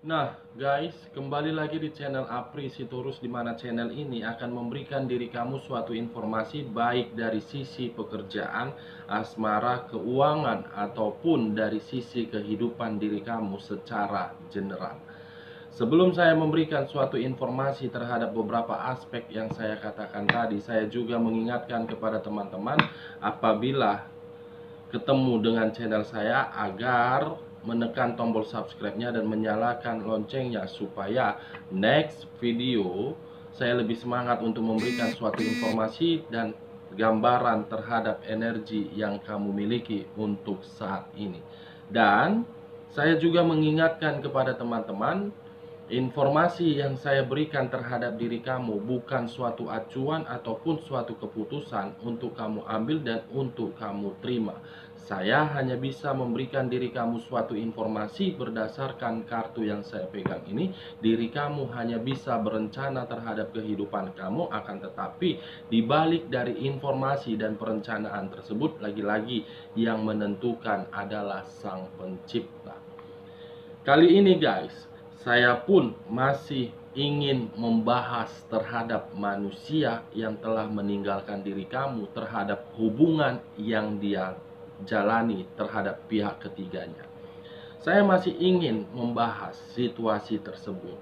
Nah, guys, kembali lagi di channel Apri Sitorus, di mana channel ini akan memberikan diri kamu suatu informasi baik dari sisi pekerjaan, asmara, keuangan, ataupun dari sisi kehidupan diri kamu secara general. Sebelum saya memberikan suatu informasi terhadap beberapa aspek yang saya katakan tadi, saya juga mengingatkan kepada teman-teman apabila ketemu dengan channel saya agar menekan tombol subscribe-nya dan menyalakan loncengnya supaya next video saya lebih semangat untuk memberikan suatu informasi dan gambaran terhadap energi yang kamu miliki untuk saat ini. Dan saya juga mengingatkan kepada teman-teman, informasi yang saya berikan terhadap diri kamu bukan suatu acuan ataupun suatu keputusan untuk kamu ambil dan untuk kamu terima. Saya hanya bisa memberikan diri kamu suatu informasi berdasarkan kartu yang saya pegang ini. Diri kamu hanya bisa berencana terhadap kehidupan kamu, akan tetapi dibalik dari informasi dan perencanaan tersebut, lagi-lagi yang menentukan adalah Sang Pencipta. Kali ini guys, saya pun masih ingin membahas terhadap manusia yang telah meninggalkan diri kamu, terhadap hubungan yang dia jalani terhadap pihak ketiganya. Saya masih ingin membahas situasi tersebut.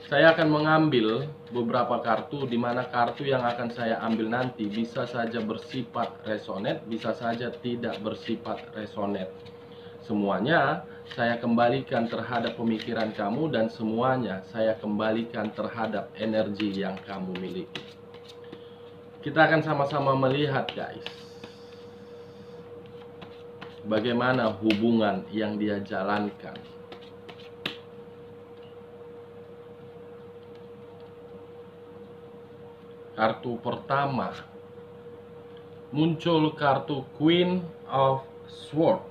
Saya akan mengambil beberapa kartu, di mana kartu yang akan saya ambil nanti bisa saja bersifat resonate, bisa saja tidak bersifat resonate. Semuanya saya kembalikan terhadap pemikiran kamu, dan semuanya saya kembalikan terhadap energi yang kamu miliki. Kita akan sama-sama melihat guys, bagaimana hubungan yang dia jalankan. Kartu pertama muncul kartu Queen of Swords,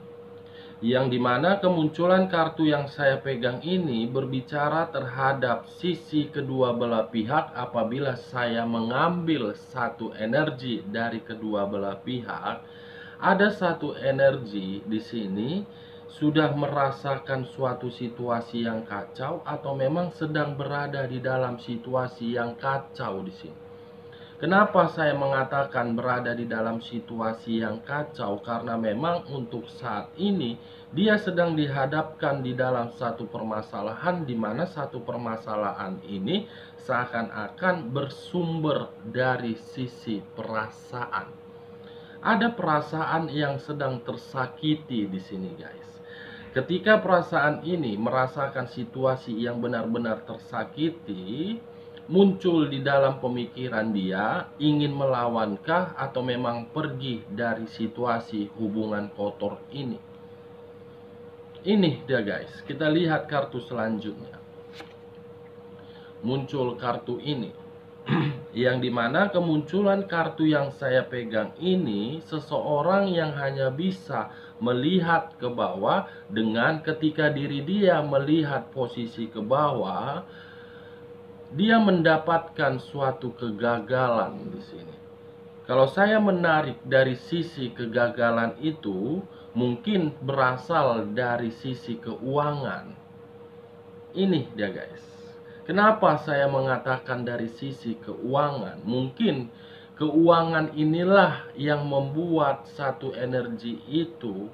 yang dimana kemunculan kartu yang saya pegang ini berbicara terhadap sisi kedua belah pihak. Apabila saya mengambil satu energi dari kedua belah pihak, ada satu energi di sini sudah merasakan suatu situasi yang kacau atau memang sedang berada di dalam situasi yang kacau di sini. Kenapa saya mengatakan berada di dalam situasi yang kacau? Karena memang untuk saat ini dia sedang dihadapkan di dalam satu permasalahan, di mana satu permasalahan ini seakan-akan bersumber dari sisi perasaan. Ada perasaan yang sedang tersakiti di sini, guys. Ketika perasaan ini merasakan situasi yang benar-benar tersakiti, muncul di dalam pemikiran dia, ingin melawankah atau memang pergi dari situasi hubungan kotor ini. Ini dia guys, kita lihat kartu selanjutnya. Muncul kartu ini, yang dimana kemunculan kartu yang saya pegang ini, seseorang yang hanya bisa melihat ke bawah, dengan ketika diri dia melihat posisi ke bawah, dia mendapatkan suatu kegagalan di sini. Kalau saya menarik dari sisi kegagalan itu, mungkin berasal dari sisi keuangan. Ini dia guys. Kenapa saya mengatakan dari sisi keuangan? Mungkin keuangan inilah yang membuat satu energi itu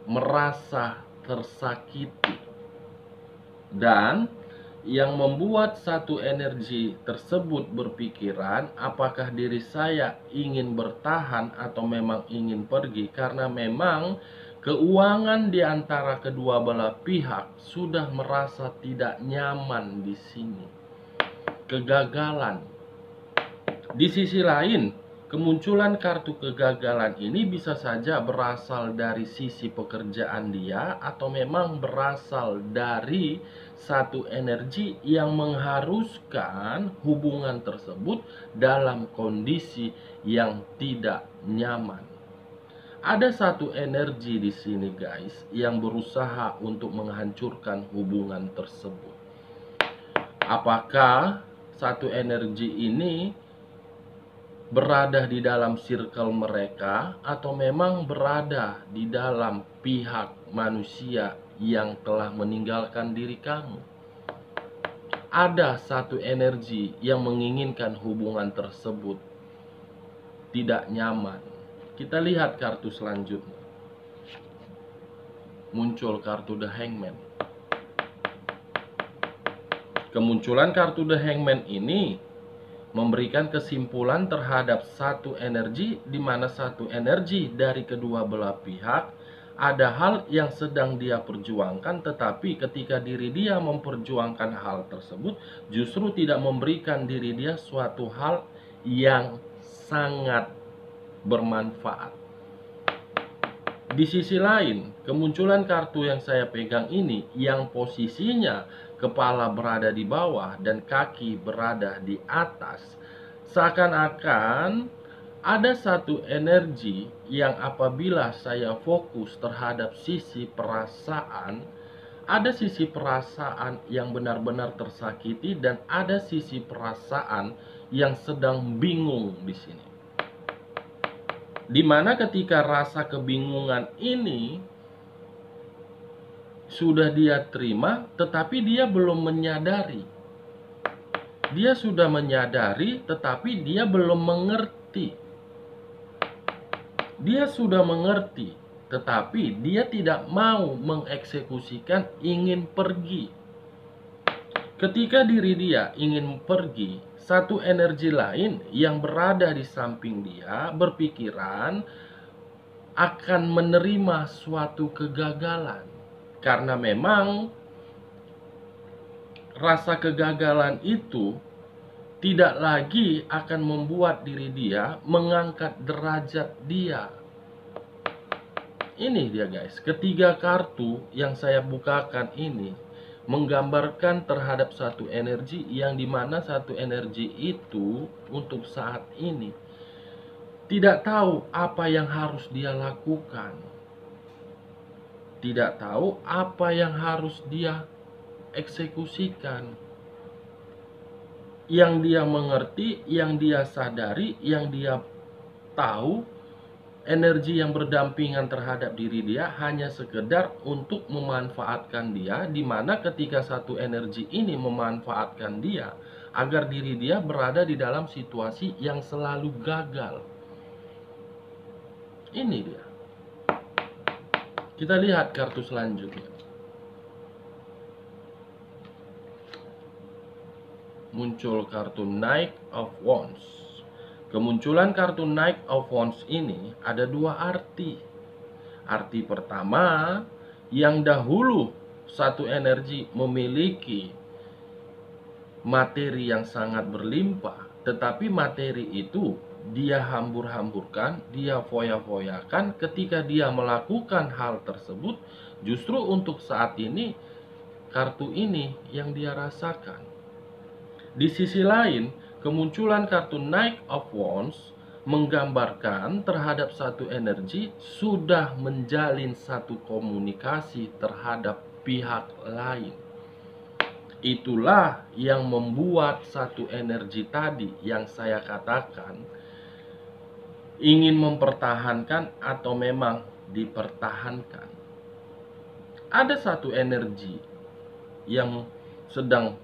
merasa tersakiti. Dan yang membuat satu energi tersebut berpikiran, apakah diri saya ingin bertahan atau memang ingin pergi, karena memang keuangan di antara kedua belah pihak sudah merasa tidak nyaman di sini. Kegagalan. Di sisi lain, kemunculan kartu kegagalan ini bisa saja berasal dari sisi pekerjaan dia, atau memang berasal dari satu energi yang mengharuskan hubungan tersebut dalam kondisi yang tidak nyaman. Ada satu energi di sini guys yang berusaha untuk menghancurkan hubungan tersebut. Apakah satu energi ini berada di dalam circle mereka, atau memang berada di dalam pihak manusia yang telah meninggalkan diri kamu. Ada satu energi yang menginginkan hubungan tersebut tidak nyaman. Kita lihat kartu selanjutnya. Muncul kartu The Hangman. Kemunculan kartu The Hangman ini memberikan kesimpulan terhadap satu energi, di mana satu energi dari kedua belah pihak ada hal yang sedang dia perjuangkan, tetapi ketika diri dia memperjuangkan hal tersebut justru tidak memberikan diri dia suatu hal yang sangat bermanfaat. Di sisi lain, kemunculan kartu yang saya pegang ini yang posisinya kepala berada di bawah dan kaki berada di atas, seakan-akan ada satu energi yang apabila saya fokus terhadap sisi perasaan, ada sisi perasaan yang benar-benar tersakiti dan ada sisi perasaan yang sedang bingung di sini. Dimana ketika rasa kebingungan ini sudah dia terima, tetapi dia belum menyadari. Dia sudah menyadari, tetapi dia belum mengerti. Dia sudah mengerti, tetapi dia tidak mau mengeksekusikan, ingin pergi. Ketika diri dia ingin pergi, satu energi lain yang berada di samping dia berpikiran akan menerima suatu kegagalan. Karena memang rasa kegagalan itu tidak lagi akan membuat diri dia mengangkat derajat dia. Ini dia guys, ketiga kartu yang saya bukakan ini menggambarkan terhadap satu energi yang dimana satu energi itu untuk saat ini tidak tahu apa yang harus dia lakukan, tidak tahu apa yang harus dia eksekusikan. Yang dia mengerti, yang dia sadari, yang dia tahu, energi yang berdampingan terhadap diri dia hanya sekedar untuk memanfaatkan dia, di mana ketika satu energi ini memanfaatkan dia agar diri dia berada di dalam situasi yang selalu gagal. Ini dia. Kita lihat kartu selanjutnya. Muncul kartu Knight of Wands. Kemunculan kartu Knight of Wands ini ada dua arti. Arti pertama, yang dahulu satu energi memiliki materi yang sangat berlimpah, tetapi materi itu dia hambur-hamburkan, dia foya-foyakan. Ketika dia melakukan hal tersebut, justru untuk saat ini kartu ini yang dia rasakan. Di sisi lain, kemunculan kartu Knight of Wands menggambarkan terhadap satu energi sudah menjalin satu komunikasi terhadap pihak lain. Itulah yang membuat satu energi tadi yang saya katakan ingin mempertahankan atau memang dipertahankan. Ada satu energi yang sedang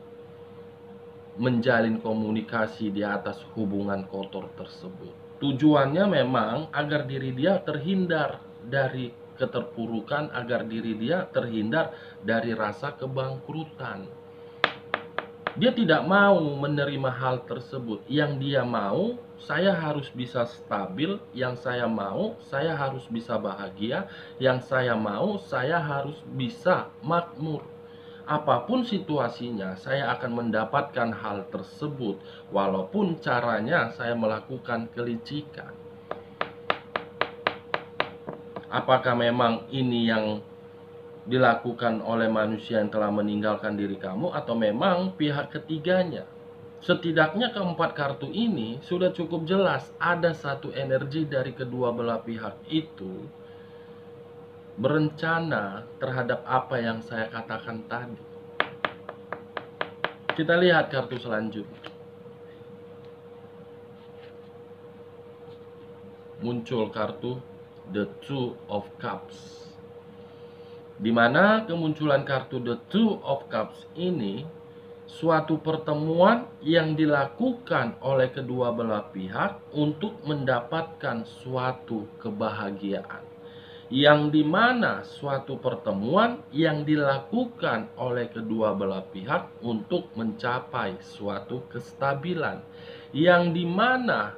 menjalin komunikasi di atas hubungan kotor tersebut. Tujuannya memang agar diri dia terhindar dari keterpurukan, agar diri dia terhindar dari rasa kebangkrutan. Dia tidak mau menerima hal tersebut. Yang dia mau, saya harus bisa stabil. Yang saya mau, saya harus bisa bahagia. Yang saya mau, saya harus bisa makmur. Apapun situasinya, saya akan mendapatkan hal tersebut, walaupun caranya saya melakukan kelicikan. Apakah memang ini yang dilakukan oleh manusia yang telah meninggalkan diri kamu, atau memang pihak ketiganya? Setidaknya keempat kartu ini sudah cukup jelas. Ada satu energi dari kedua belah pihak itu berencana terhadap apa yang saya katakan tadi. Kita lihat kartu selanjutnya. Muncul kartu The Two of Cups. Di mana kemunculan kartu The Two of Cups ini suatu pertemuan yang dilakukan oleh kedua belah pihak untuk mendapatkan suatu kebahagiaan, yang dimana suatu pertemuan yang dilakukan oleh kedua belah pihak untuk mencapai suatu kestabilan, yang dimana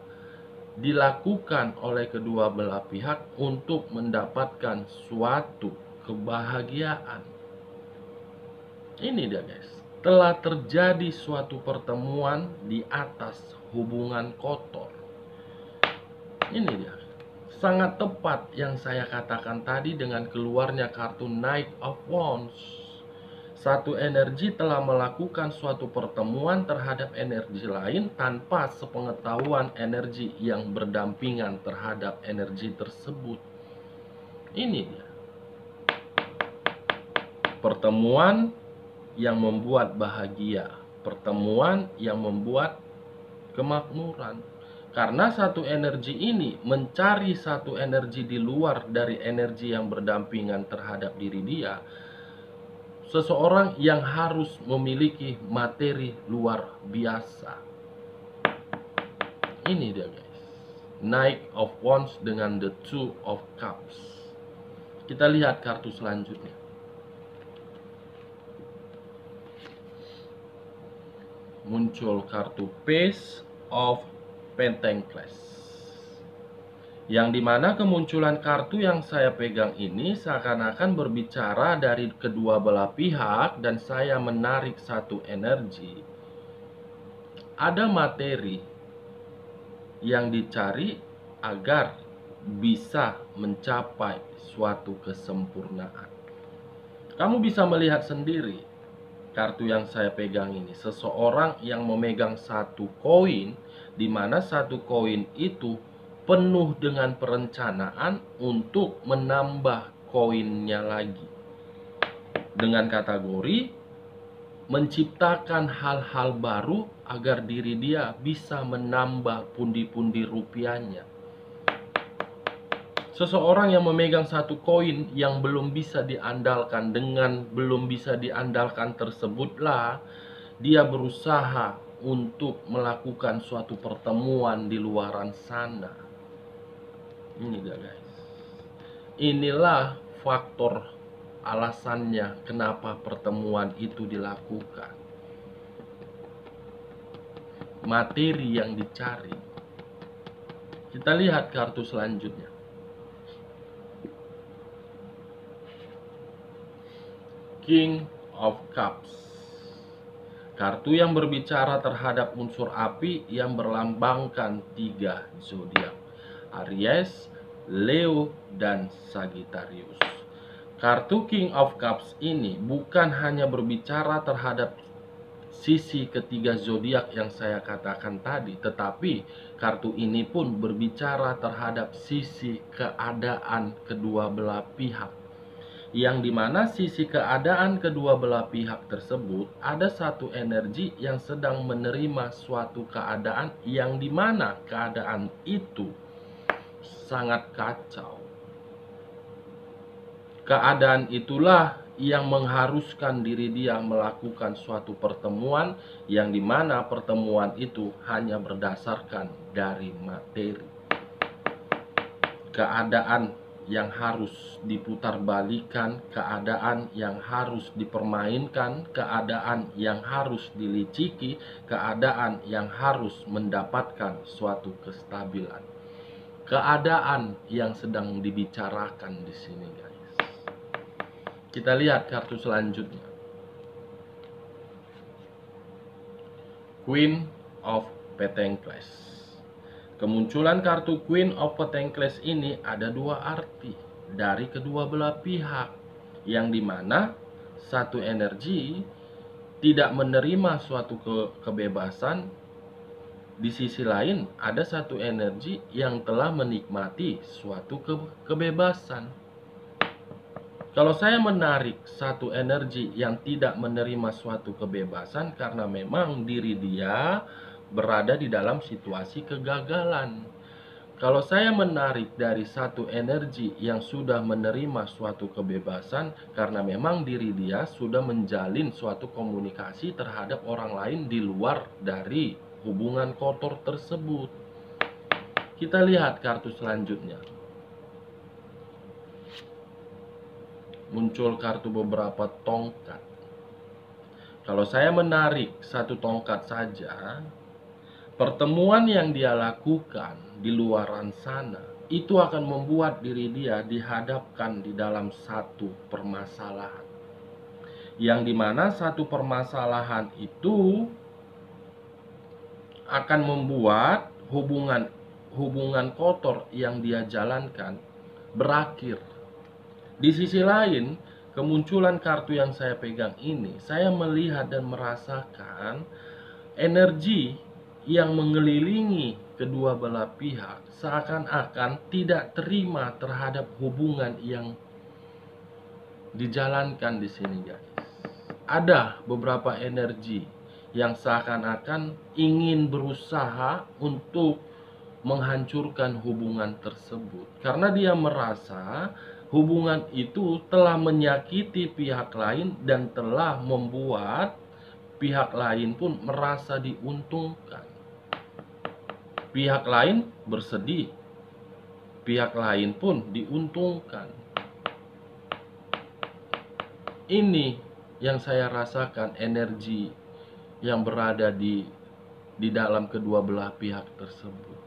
dilakukan oleh kedua belah pihak untuk mendapatkan suatu kebahagiaan. Ini dia guys, telah terjadi suatu pertemuan di atas hubungan kotor. Ini dia, sangat tepat yang saya katakan tadi dengan keluarnya kartu Knight of Wands. Satu energi telah melakukan suatu pertemuan terhadap energi lain tanpa sepengetahuan energi yang berdampingan terhadap energi tersebut. Ini dia, pertemuan yang membuat bahagia, pertemuan yang membuat kemakmuran. Karena satu energi ini mencari satu energi di luar dari energi yang berdampingan terhadap diri dia. Seseorang yang harus memiliki materi luar biasa. Ini dia guys, Knight of Wands dengan The Two of Cups. Kita lihat kartu selanjutnya. Muncul kartu Page of Pentacles, yang dimana kemunculan kartu yang saya pegang ini seakan-akan berbicara dari kedua belah pihak, dan saya menarik satu energi. Ada materi yang dicari agar bisa mencapai suatu kesempurnaan. Kamu bisa melihat sendiri kartu yang saya pegang ini, seseorang yang memegang satu koin, di mana satu koin itu penuh dengan perencanaan untuk menambah koinnya lagi, dengan kategori menciptakan hal-hal baru agar diri dia bisa menambah pundi-pundi rupiahnya. Seseorang yang memegang satu koin yang belum bisa diandalkan, dengan belum bisa diandalkan tersebutlah dia berusaha untuk melakukan suatu pertemuan di luaran sana. Ini dia guys, inilah faktor alasannya kenapa pertemuan itu dilakukan. Materi yang dicari. Kita lihat kartu selanjutnya. King of Cups, kartu yang berbicara terhadap unsur api yang berlambangkan 3 zodiak: Aries, Leo, dan Sagittarius. Kartu King of Cups ini bukan hanya berbicara terhadap sisi ketiga zodiak yang saya katakan tadi, tetapi kartu ini pun berbicara terhadap sisi keadaan kedua belah pihak, yang dimana sisi keadaan kedua belah pihak tersebut ada satu energi yang sedang menerima suatu keadaan, yang dimana keadaan itu sangat kacau. Keadaan itulah yang mengharuskan diri dia melakukan suatu pertemuan, yang dimana pertemuan itu hanya berdasarkan dari materi. Keadaan yang harus diputarbalikan, keadaan yang harus dipermainkan, keadaan yang harus diliciki, keadaan yang harus mendapatkan suatu kestabilan. Keadaan yang sedang dibicarakan di sini guys. Kita lihat kartu selanjutnya. Queen of Pentacles. Kemunculan kartu Queen of Pentacles ini ada dua arti dari kedua belah pihak, yang dimana satu energi tidak menerima suatu kebebasan. Di sisi lain, ada satu energi yang telah menikmati suatu kebebasan. Kalau saya menarik satu energi yang tidak menerima suatu kebebasan karena memang diri dia berada di dalam situasi kegagalan. Kalau saya menarik dari satu energi yang sudah menerima suatu kebebasan karena memang diri dia sudah menjalin suatu komunikasi terhadap orang lain di luar dari hubungan kotor tersebut. Kita lihat kartu selanjutnya. Muncul kartu beberapa tongkat. Kalau saya menarik satu tongkat saja, pertemuan yang dia lakukan di luaran sana itu akan membuat diri dia dihadapkan di dalam satu permasalahan. Yang dimana satu permasalahan itu akan membuat hubungan kotor yang dia jalankan berakhir. Di sisi lain, kemunculan kartu yang saya pegang ini, saya melihat dan merasakan energi yang mengelilingi kedua belah pihak seakan-akan tidak terima terhadap hubungan yang dijalankan di sini, guys. Ada beberapa energi yang seakan-akan ingin berusaha untuk menghancurkan hubungan tersebut karena dia merasa hubungan itu telah menyakiti pihak lain dan telah membuat pihak lain pun merasa diuntungkan. Pihak lain bersedih, pihak lain pun diuntungkan. Ini yang saya rasakan, energi yang berada di dalam kedua belah pihak tersebut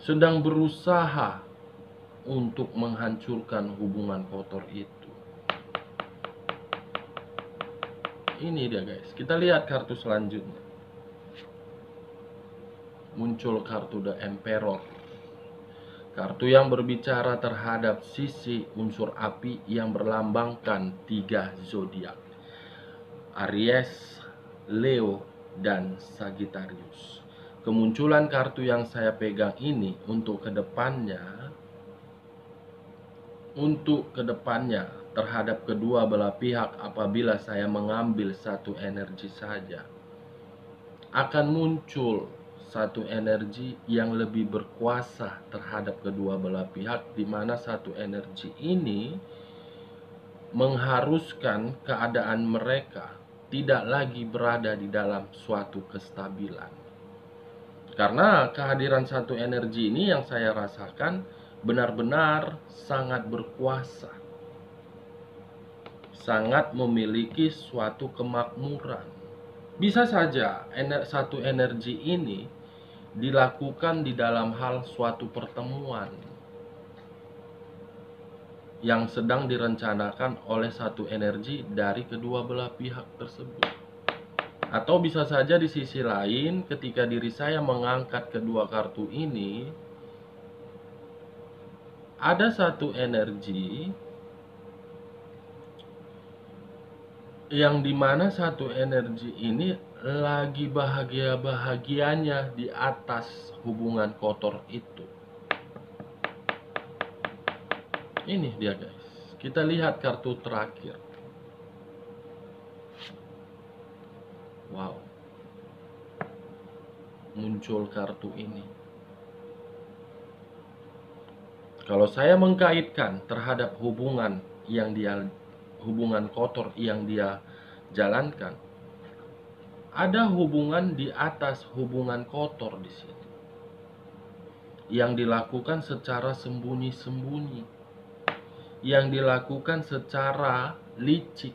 sedang berusaha untuk menghancurkan hubungan kotor itu. Ini dia, guys. Kita lihat kartu selanjutnya. Muncul kartu The Emperor. Kartu yang berbicara terhadap sisi unsur api yang berlambangkan 3 zodiak. Aries, Leo, dan Sagittarius. Kemunculan kartu yang saya pegang ini untuk kedepannya terhadap kedua belah pihak, apabila saya mengambil satu energi saja, akan muncul satu energi yang lebih berkuasa terhadap kedua belah pihak, di mana satu energi ini mengharuskan keadaan mereka tidak lagi berada di dalam suatu kestabilan. Karena kehadiran satu energi ini yang saya rasakan benar-benar sangat berkuasa, sangat memiliki suatu kemakmuran. Bisa saja satu energi ini dilakukan di dalam hal suatu pertemuan yang sedang direncanakan oleh satu energi dari kedua belah pihak tersebut. Atau bisa saja di sisi lain, ketika diri saya mengangkat kedua kartu ini, ada satu energi yang dimana satu energi ini lagi bahagia-bahagianya di atas hubungan kotor itu. Ini dia, guys. Kita lihat kartu terakhir. Wow. Muncul kartu ini. Kalau saya mengkaitkan terhadap hubungan kotor yang dia jalankan, ada hubungan di atas hubungan kotor di sini yang dilakukan secara sembunyi-sembunyi, yang dilakukan secara licik.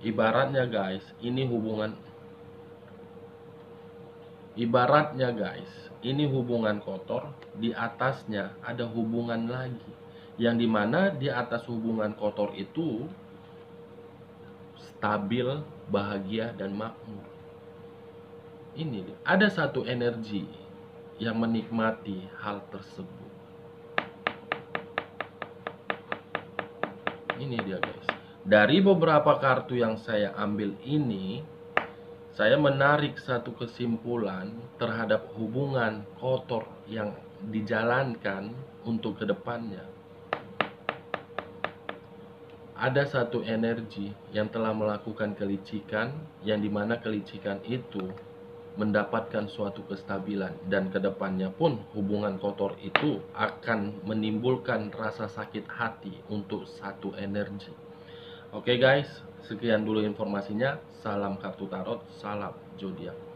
Ibaratnya guys, ini hubungan kotor, di atasnya ada hubungan lagi, yang dimana di atas hubungan kotor itu stabil, bahagia, dan makmur. Ini dia. Ada satu energi yang menikmati hal tersebut. Ini dia, guys. Dari beberapa kartu yang saya ambil ini, saya menarik satu kesimpulan terhadap hubungan kotor yang dijalankan untuk kedepannya. Ada satu energi yang telah melakukan kelicikan, yang dimana kelicikan itu mendapatkan suatu kestabilan, dan kedepannya pun hubungan kotor itu akan menimbulkan rasa sakit hati untuk satu energi. Oke guys, sekian dulu informasinya. Salam kartu tarot, salam zodiak.